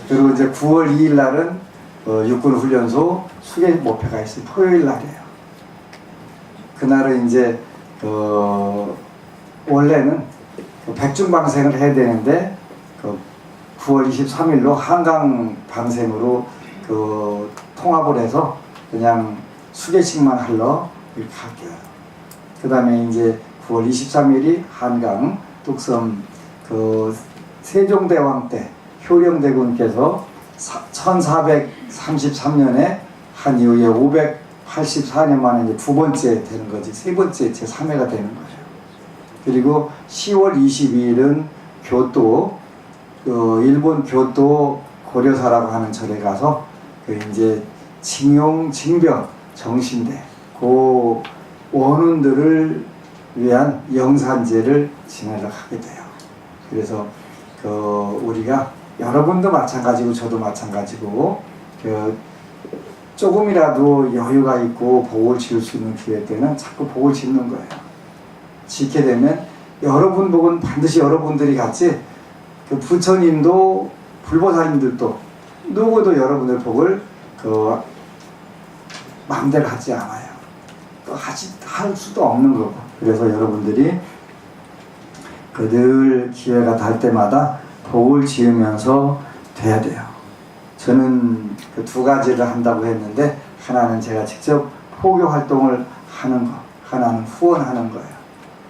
그리고 이제 9월 2일 날은 육군훈련소 수계목표가 있어요. 토요일 날이에요. 그날은 이제 원래는 백중방생을 해야 되는데 9월 23일로 한강 방생으로 통합을 해서 그냥 수계식만 하러 이렇게 할게요. 그 다음에 이제 9월 23일이 한강 뚝섬 세종대왕 때 효령대군께서 1433년에 한 이후에 584년 만에 이제 두 번째 되는 거지. 세 번째 제3회가 되는 거죠. 그리고 10월 22일은 교토 일본 교토 고려사라고 하는 절에 가서 이제 징용 징병 정신대 그 원혼들을 위한 영산제를 진행을 하게 돼요. 그래서 우리가 여러분도 마찬가지고 저도 마찬가지고 조금이라도 여유가 있고 복을 지을 수 있는 기회 때는 자꾸 복을 짓는 거예요. 짓게 되면 여러분 복은 반드시 여러분들이 같이 부처님도 불보살님들도 누구도 여러분들 복을 마음대로 하지 않아요. 할 수도 없는 거고. 그래서 여러분들이 늘 기회가 닿을 때마다 복을 지으면서 돼야 돼요. 저는 두 가지를 한다고 했는데 하나는 제가 직접 포교 활동을 하는 거, 하나는 후원하는 거예요.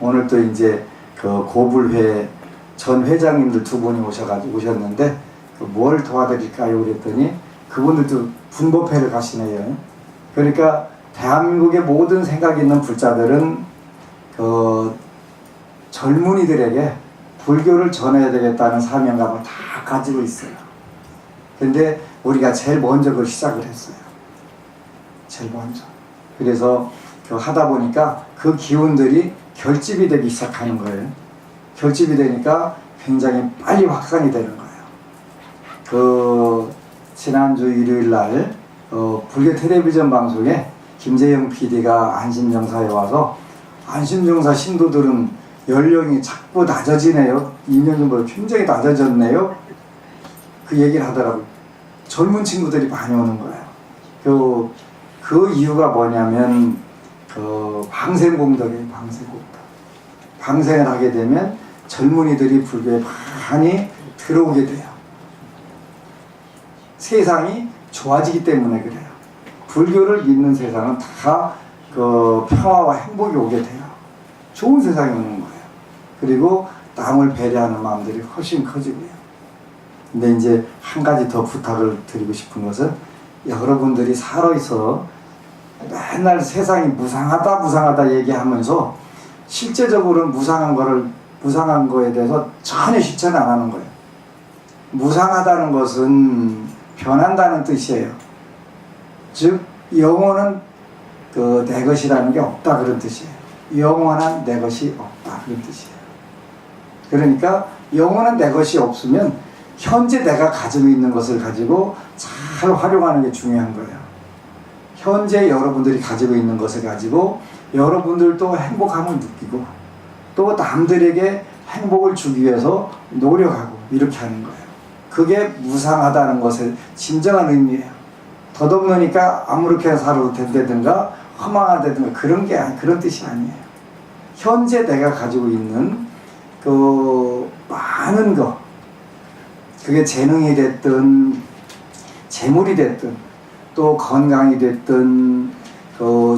오늘 또 이제 고불회 전 회장님들 두 분이 오셨는데 뭘 도와드릴까요? 그랬더니 그분들도 분법회를 가시네요. 그러니까 대한민국의 모든 생각이 있는 불자들은 젊은이들에게 불교를 전해야 되겠다는 사명감을 다 가지고 있어요. 근데 우리가 제일 먼저 그걸 시작을 했어요. 제일 먼저. 그래서 하다 보니까 그 기운들이 결집이 되기 시작하는 거예요. 결집이 되니까 굉장히 빨리 확산이 되는 거예요. 지난주 일요일 날 불교 텔레비전 방송에 김재영 PD가 안심정사에 와서 안심정사 신도들은 연령이 자꾸 낮아지네요. 2년 전보다 굉장히 낮아졌네요. 그 얘기를 하더라고요. 젊은 친구들이 많이 오는 거예요. 그 이유가 뭐냐면 방생공덕이에요. 방생공덕. 방생을 하게 되면 젊은이들이 불교에 많이 들어오게 돼요. 세상이 좋아지기 때문에 그래요. 불교를 믿는 세상은 다 평화와 행복이 오게 돼요. 좋은 세상이 오는 거예요. 그리고 남을 배려하는 마음들이 훨씬 커지고요. 근데 이제 한 가지 더 부탁을 드리고 싶은 것은 여러분들이 살아있어 맨날 세상이 무상하다 얘기하면서 실제적으로는 무상한 거에 대해서 전혀 실천을 안 하는 거예요. 무상하다는 것은 변한다는 뜻이에요. 즉 영혼은 내 것이라는 게 없다 그런 뜻이에요. 영원한 내 것이 없다 그런 뜻이에요. 그러니까 영원한 내 것이 없으면 현재 내가 가지고 있는 것을 가지고 잘 활용하는 게 중요한 거예요. 현재 여러분들이 가지고 있는 것을 가지고 여러분들도 행복함을 느끼고 또 남들에게 행복을 주기 위해서 노력하고 이렇게 하는 거예요. 그게 무상하다는 것의 진정한 의미예요. 덧없으니까 아무렇게나 살아도 된다든가 허망하다든가 그런 뜻이 아니에요. 현재 내가 가지고 있는 많은 거, 그게 재능이 됐든 재물이 됐든 또 건강이 됐든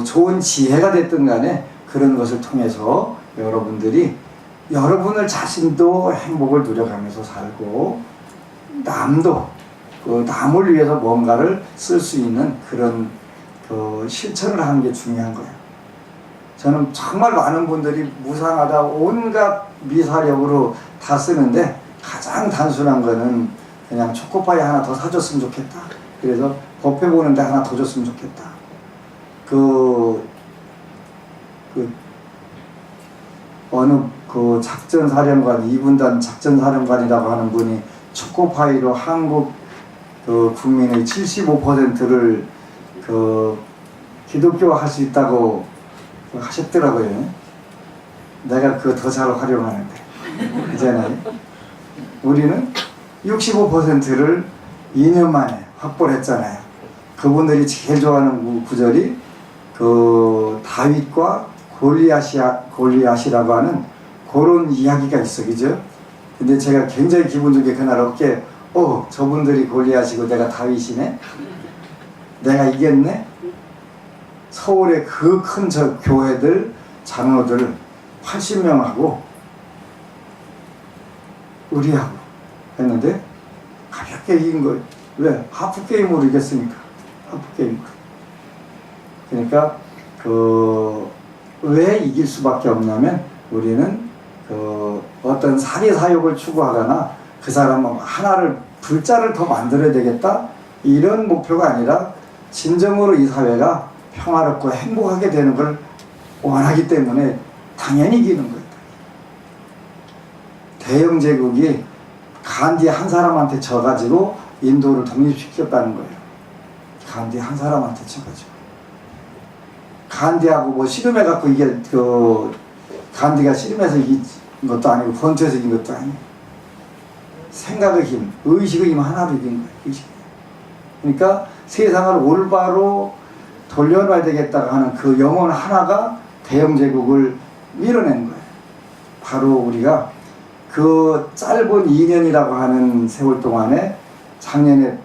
좋은 지혜가 됐든 간에 그런 것을 통해서 여러분들이 여러분을 자신도 행복을 누려가면서 살고 남도 남을 위해서 뭔가를 쓸 수 있는 그런 실천을 하는 게 중요한 거예요. 저는 정말 많은 분들이 무상하다 온갖 미사력으로 다 쓰는데 가장 단순한 거는 그냥 초코파이 하나 더 사줬으면 좋겠다. 그래서 법회 보는데 하나 더 줬으면 좋겠다. 어느 작전사령관, 2분단 작전사령관이라고 하는 분이 초코파이로 한국 국민의 75%를 기독교화 할 수 있다고 하셨더라고요. 내가 그거 더 잘 활용하는데. 그잖아요. 우리는 65%를 2년 만에 확보를 했잖아요. 그분들이 제일 좋아하는 구절이 다윗과 골리앗이라고 하는 그런 이야기가 있어, 그죠? 근데 제가 굉장히 기분 좋게 그날 어깨, 저분들이 골리앗이고 내가 다윗이네? 내가 이겼네? 서울의 그 큰 교회들, 장로들 80명하고 우리하고 했는데 가볍게 이긴 거예요. 왜? 하프게임으로 이겼으니까. 하프게임으로. 그러니까 왜 이길 수밖에 없냐면 우리는 어떤 사리사욕을 추구하거나 그 사람 불자를 더 만들어야 되겠다 이런 목표가 아니라 진정으로 이 사회가 평화롭고 행복하게 되는 걸 원하기 때문에 당연히 이기는 거예요. 대영 제국이 간디 한 사람한테 져가지고 인도를 독립시켰다는 거예요. 간디 한 사람한테 져가지고. 간디하고 씨름해갖고 이게 간디가 씨름해서 이긴 것도 아니고 권투에서 이긴 것도 아니에요. 생각의 힘, 의식의 힘 하나로 이긴 거예요. 의식. 그러니까 세상을 올바로 돌려놔야 되겠다고 하는 그 영혼 하나가 대영 제국을 밀어낸 거예요. 바로 우리가 그 짧은 2년이라고 하는 세월 동안에 작년에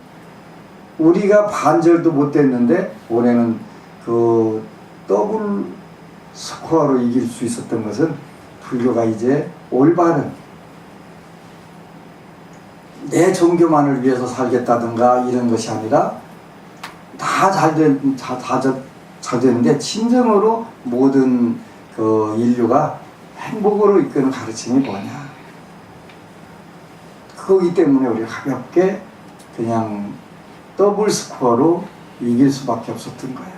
우리가 반절도 못 됐는데 올해는 더블 스코어로 이길 수 있었던 것은 불교가 이제 올바른 내 종교만을 위해서 살겠다든가 이런 것이 아니라 다 잘 되는데 진정으로 모든 인류가 행복으로 이끄는 가르침이 뭐냐. 그거기 때문에 우리가 가볍게 그냥 더블 스코어로 이길 수밖에 없었던 거예요.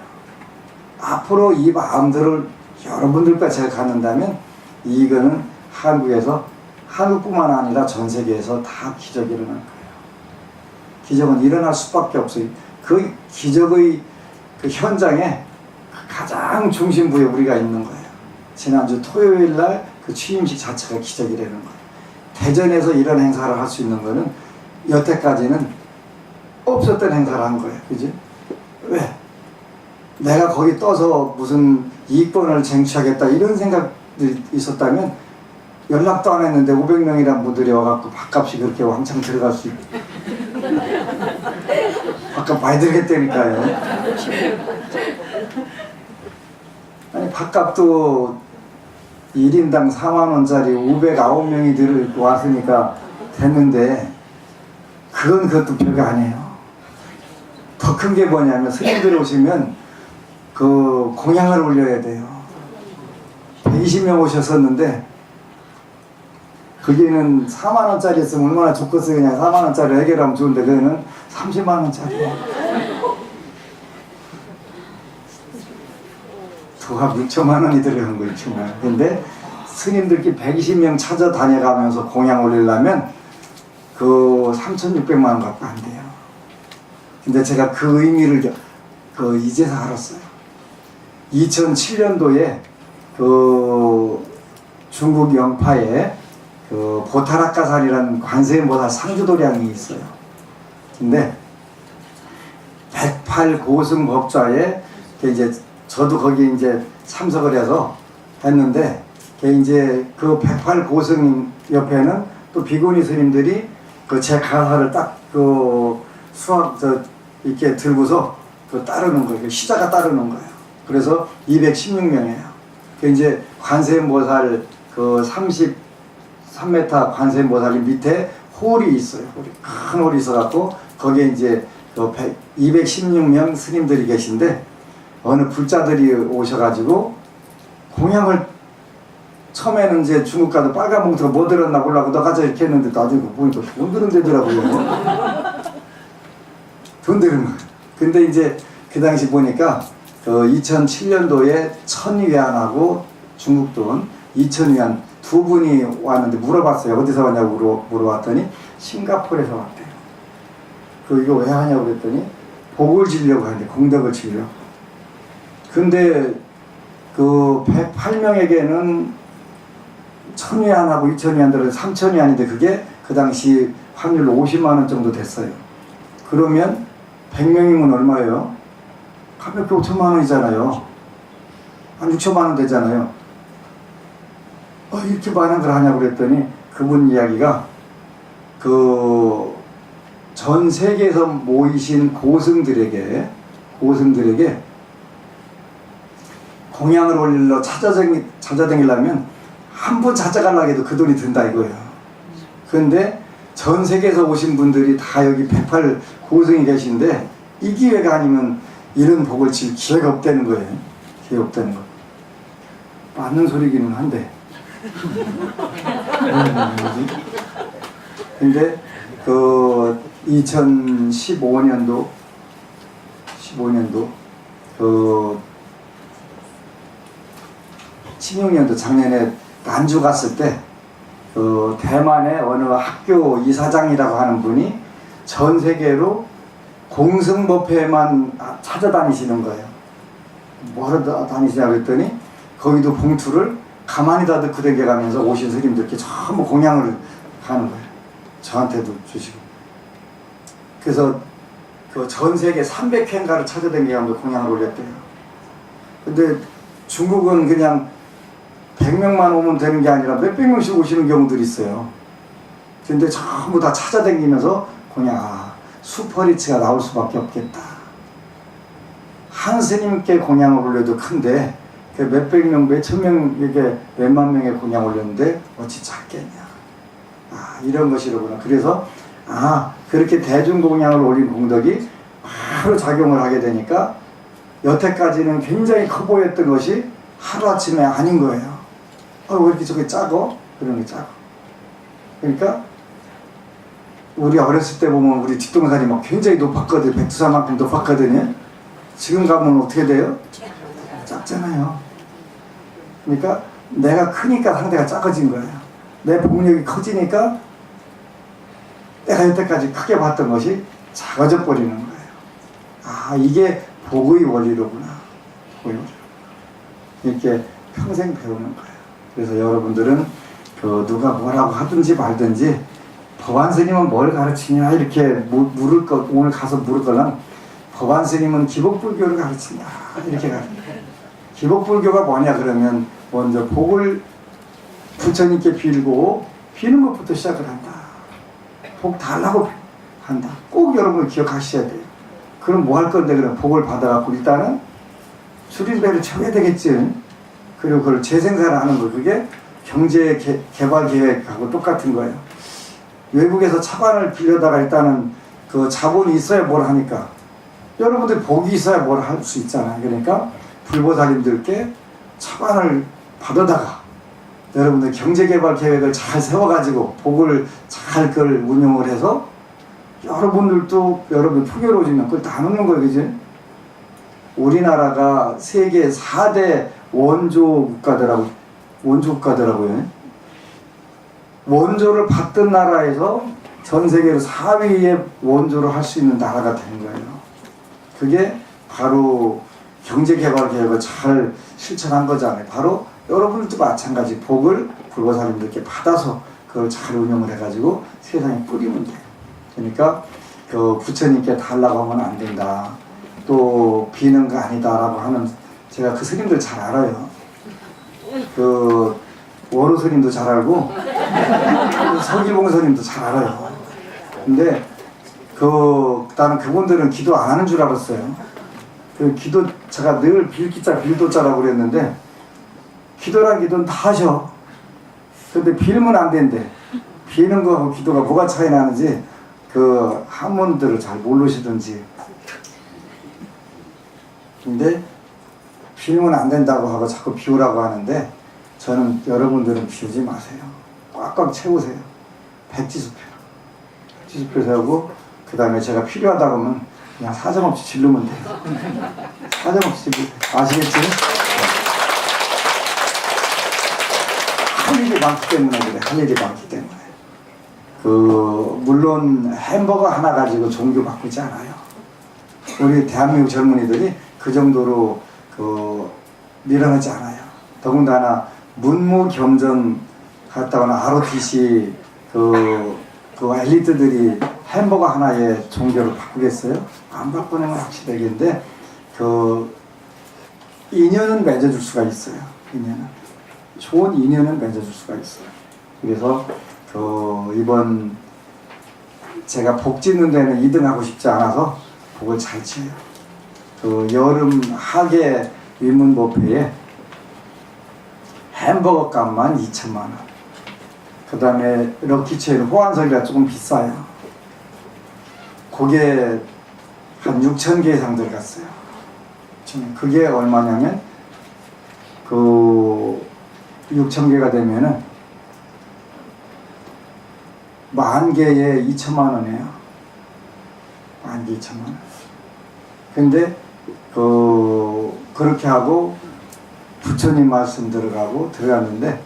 앞으로 이 마음들을 여러분들과 제가 갖는다면 이거는 한국뿐만 아니라 전 세계에서 다 기적이 일어날 거예요. 기적은 일어날 수밖에 없어요. 그 기적의 그 현장에 가장 중심부에 우리가 있는 거예요. 지난주 토요일 날 그 취임식 자체가 기적이라는 거예요. 대전에서 이런 행사를 할 수 있는 거는 여태까지는 없었던 행사를 한 거예요. 그지? 왜? 내가 거기 떠서 무슨 이익권을 쟁취하겠다 이런 생각들이 있었다면 연락도 안 했는데 500명이란 분들이 와갖고 밥값이 그렇게 왕창 들어갈 수 있고 밥값 많이 들겠다니까요. 아니 밥값도 1인당 4만원짜리 509명이 왔으니까 됐는데 그것도 별거 아니에요. 더 큰 게 뭐냐면 스님들 오시면 그 공양을 올려야 돼요. 120명 오셨었는데 거기는 4만원짜리 있으면 얼마나 좋겠어요. 그냥 4만원짜리 해결하면 좋은데 그거는 30만원짜리 도합 6천만원이 들어간 거예요. 근데 스님들끼리 120명 찾아다녀가면서 공양 올리려면 그 3,600만원 갖고 안 돼요. 근데 제가 그 의미를 이제서 알았어요. 2007년도에 그 중국 영파에 그 보타락가살이라는 관세음보살 상주도량이 있어요. 근데 108고승 법좌에 이제 저도 거기 이제 참석을 해서 했는데 이제 그 108고승 옆에는 또 비구니 스님들이 그 제 가사를 딱 그 수학 이렇게 들고서 그 따르는 거예요. 시자가 따르는 거예요. 그래서 216명이에요. 그 이제 관세음보살 그 33m 관세음보살 밑에 홀이 있어요. 큰 홀이 있어갖고 거기에 이제 그 216명 스님들이 계신데 어느 불자들이 오셔가지고 공양을 처음에는 이제 중국 가도 빨간 봉투가 뭐 들었나 몰라고 너 가자 이렇게 했는데 나중에 보니까 돈 드는 데더라고요. 돈 드는 거예요. 근데 이제 그 당시 보니까 그 2007년도에 1,000위안하고 중국 돈 2,000위안 두 분이 왔는데 물어봤어요. 어디서 왔냐고 물어봤더니 싱가포르에서 왔대요. 이거 왜 하냐고 그랬더니 복을 지려고 하는데 공덕을 지려고. 근데 그 108명에게는 1,000위안하고 2,000위안 들어서 3,000위안인데 그게 그 당시 환율로 50만원 정도 됐어요. 그러면 100명이면 얼마예요? 가볍게 5천만원이잖아요. 한 6천만원 되잖아요. 이렇게 많은 걸 하냐고 그랬더니 그분 이야기가 그 전 세계에서 모이신 고승들에게 공양을 올리러 찾아다니려면 한 번 찾아가려고 해도 그 돈이 든다 이거예요. 그런데 전 세계에서 오신 분들이 다 여기 108 고승이 계신데 이 기회가 아니면 이런 복을 질 기회가 없다는 거예요. 기회가 없다는 거. 맞는 소리기는 한데. 근데 그 2015년도 그 16년도 작년에 난주 갔을 때 그 대만의 어느 학교 이사장이라고 하는 분이 전 세계로 공승법회만 찾아다니시는 거예요. 뭐하러 다니시냐고 했더니 거기도 봉투를 가만히 다 넣고 댕겨가면서 오신 스님들께 전부 공양을 하는 거예요. 저한테도 주시고. 그래서 그 전 세계 300회인가를 찾아다니면서 공양을 올렸대요. 근데 중국은 그냥 100명만 오면 되는 게 아니라 몇백 명씩 오시는 경우들이 있어요. 근데 전부 다 찾아다니면서 공양, 슈퍼리치가 나올 수밖에 없겠다. 한 스님께 공양을 올려도 큰데 몇백 명, 몇천 명, 이게 몇만 명의 공양 올렸는데 어찌 작겠냐. 이런 것이로구나. 그래서 그렇게 대중공양을 올린 공덕이 바로 작용을 하게 되니까 여태까지는 굉장히 커 보였던 것이 하루아침에 아닌 거예요. 왜 이렇게 저게 작어? 그런 게 작어. 그러니까 우리 어렸을 때 보면 우리 뒷동산이 막 굉장히 높았거든. 백두산만큼 높았거든요. 지금 가면 어떻게 돼요? 작잖아요. 그러니까 내가 크니까 상대가 작아진 거예요. 내 복력이 커지니까 내가 여태까지 크게 봤던 것이 작아져 버리는 거예요. 이게 복의 원리로구나. 복의 원리. 이렇게 평생 배우는 거예요. 그래서 여러분들은 그 누가 뭐라고 하든지 말든지 법안 스님은 뭘 가르치냐 이렇게 물을 것, 오늘 가서 물을 거는 법안 스님은 기복불교를 가르치냐 이렇게 가르쳐요. 기복불교가 뭐냐 그러면 먼저 복을 부처님께 빌고 비는 것부터 시작을 한다. 복 달라고 한다. 꼭 여러분 기억하셔야 돼요. 그럼 뭐 할 건데 그럼 복을 받아갖고 일단은 수린배를 쳐야 되겠지. 그리고 그걸 재생산을 하는 거 그게 경제 개발 계획하고 똑같은 거예요. 외국에서 차관을 빌려다가 일단은 그 자본이 있어야 뭘 하니까 여러분들 복이 있어야 뭘 할 수 있잖아요. 그러니까 불보살님들께 차관을 받아다가 여러분들 경제개발 계획을 잘 세워가지고 복을 잘 그걸 운용을 해서 여러분들도 여러분 풍요로워지면 그걸 다 놓는 거예요. 그지? 우리나라가 세계 4대 원조 국가더라고요. 원조를 받던 나라에서 전 세계로 4위의 원조를 할 수 있는 나라가 된 거예요. 그게 바로 경제개발 계획을 잘 실천한 거잖아요. 바로 여러분들도 마찬가지 복을 불보살님들께 받아서 그걸 잘 운영을 해가지고 세상에 뿌리면 돼요. 그러니까 그 부처님께 달라고 하면 안 된다. 또 비는 거 아니다라고 하는 제가 그 스님들 잘 알아요. 그 원호 스님도 잘 알고 서기봉 스님도 잘 알아요. 근데 나는 그분들은 기도 안 하는 줄 알았어요. 그 기도 제가 늘 빌기자 빌도자라고 그랬는데 기도랑 기도는 다 하셔. 근데 빌면 안 된대. 비는 거하고 기도가 뭐가 차이 나는지 그 한문들을 잘 모르시든지. 근데 비우면 안 된다고 하고 자꾸 비우라고 하는데 저는 여러분들은 비우지 마세요. 꽉꽉 채우세요. 백지수표 세우고 그 다음에 제가 필요하다고 하면 그냥 사정없이 질르면 돼요. 사정없이 질르세요. 아시겠지? 할 일이 많기 때문에 그래. 할 일이 많기 때문에. 물론 햄버거 하나 가지고 종교 바꾸지 않아요. 우리 대한민국 젊은이들이 그 정도로 밀어내지 않아요. 더군다나 문무경전 갔다거나 ROTC 엘리트들이 햄버거 하나에 종교를 바꾸겠어요? 안 바꾸는 건 확실하겠는데 인연은 맺어줄 수가 있어요. 좋은 인연은 맺어줄 수가 있어요. 그래서 이번 제가 복 짓는 데는 2등 하고 싶지 않아서 복을 잘 지어요. 여름 하계 위문법회에 햄버거 값만 2천만 원. 그 다음에 럭키체인 호환석이가 조금 비싸요. 그게 한 6천 개 이상 들어갔어요. 그게 얼마냐면 6천 개가 되면은 10,000개에 2천만 원이에요. 10,000개 2천만 원. 근데 그렇게 하고 부처님 말씀 들어갔는데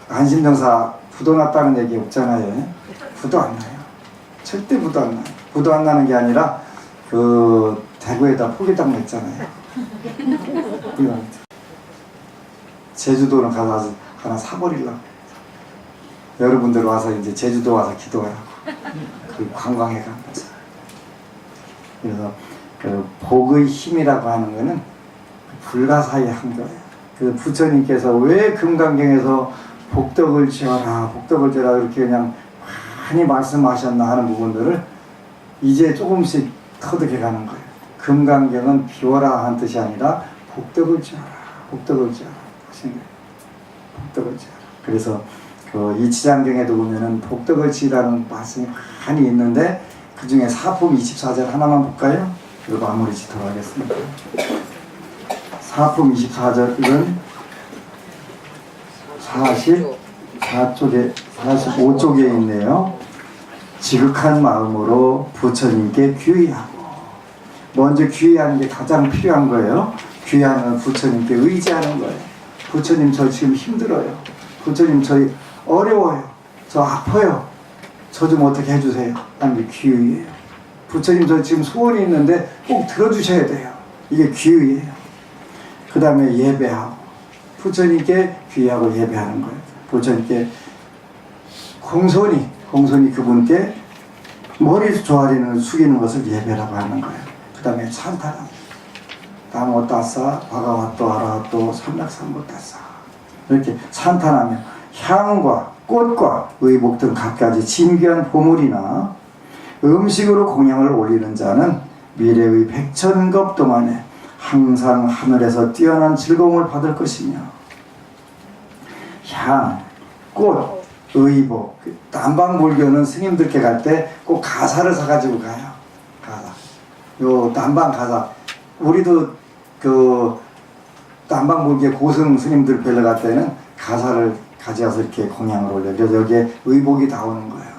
안심정사 부도 났다는 얘기 없잖아요. 부도 안 나요. 절대 부도 안 나요. 부도 안 나는 게 아니라 대구에다 포기당 냈잖아요. 제주도는 가서 하나 사버리려고. 여러분들 와서 이제 제주도 와서 기도하라고. 관광에 가면서. 그래서 복의 힘이라고 하는 거는 불가사의 한 거예요. 부처님께서 왜 금강경에서 복덕을 지어라, 복덕을 지어라 이렇게 그냥 많이 말씀하셨나 하는 부분들을 이제 조금씩 터득해 가는 거예요. 금강경은 비워라 한 뜻이 아니라 복덕을 지어라, 복덕을 지어라 하신 거예요. 복덕을 지어라. 그래서 이치장경에도 보면은 복덕을 지으라는 말씀이 많이 있는데 그 중에 사품 24절 하나만 볼까요? 그리고 마무리 짓도록 하겠습니다. 사품 24절은 45쪽에 있네요. 지극한 마음으로 부처님께 귀의하고. 먼저 귀의하는 게 가장 필요한 거예요. 귀의하는 부처님께 의지하는 거예요. 부처님 저 지금 힘들어요. 부처님 저희 어려워요. 저 아파요. 저 좀 어떻게 해주세요. 하는 게 귀의예요. 부처님 저 지금 소원이 있는데 꼭 들어주셔야 돼요. 이게 귀의예요. 그 다음에 예배하고 부처님께 귀하고 예배하는 거예요. 부처님께 공손히 그분께 머리 조아리는 숙이는 것을 예배라고 하는 거예요. 그 다음에 찬탄합니다. 나모 따싸 바가와또 아라또 삼락삼보 따싸 이렇게 찬탄하며 향과 꽃과 의복 등 갖가지 진귀한 보물이나 음식으로 공양을 올리는 자는 미래의 백천급 동안에 항상 하늘에서 뛰어난 즐거움을 받을 것이며 향, 꽃, 의복 남방불교는 스님들께 갈 때 꼭 가사를 사가지고 가요. 가사. 요 남방 가사. 우리도 그 남방불교 고승 스님들 뵈러 갈 때는 가사를 가져와서 이렇게 공양을 올려. 그래서 여기에 의복이 나오는 거예요.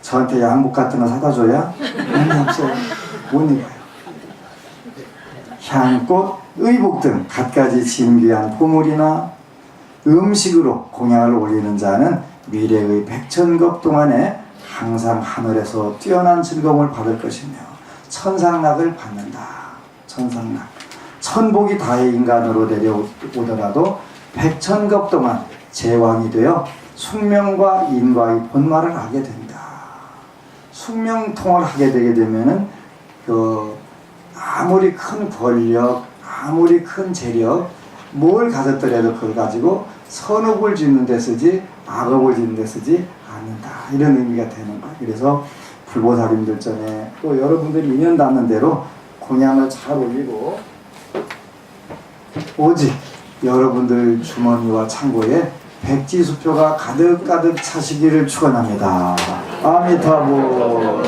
저한테 양복 같은 거 사다 줘야? 아니 없어요. 못 입어요. 향꽃, 의복 등 갖가지 진귀한 보물이나 음식으로 공양을 올리는 자는 미래의 백천급 동안에 항상 하늘에서 뛰어난 즐거움을 받을 것이며 천상락을 받는다. 천상락. 천복이 다의 인간으로 내려오더라도 백천급 동안 제왕이 되어 숙명과 인과의 본말을 하게 된다. 숙명통을 하게 되게 되면은 아무리 큰 권력, 아무리 큰 재력, 뭘 가졌더라도 그걸 가지고 선업을 짓는 데 쓰지 악업을 짓는 데 쓰지 않는다. 이런 의미가 되는 거예요. 그래서 불보살님들 전에 또 여러분들이 인연 닿는 대로 공양을 잘 올리고 오직 여러분들 주머니와 창고에 백지수표가 가득가득 차시기를 축원합니다. 아미타보.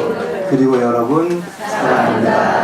그리고 여러분 사랑합니다.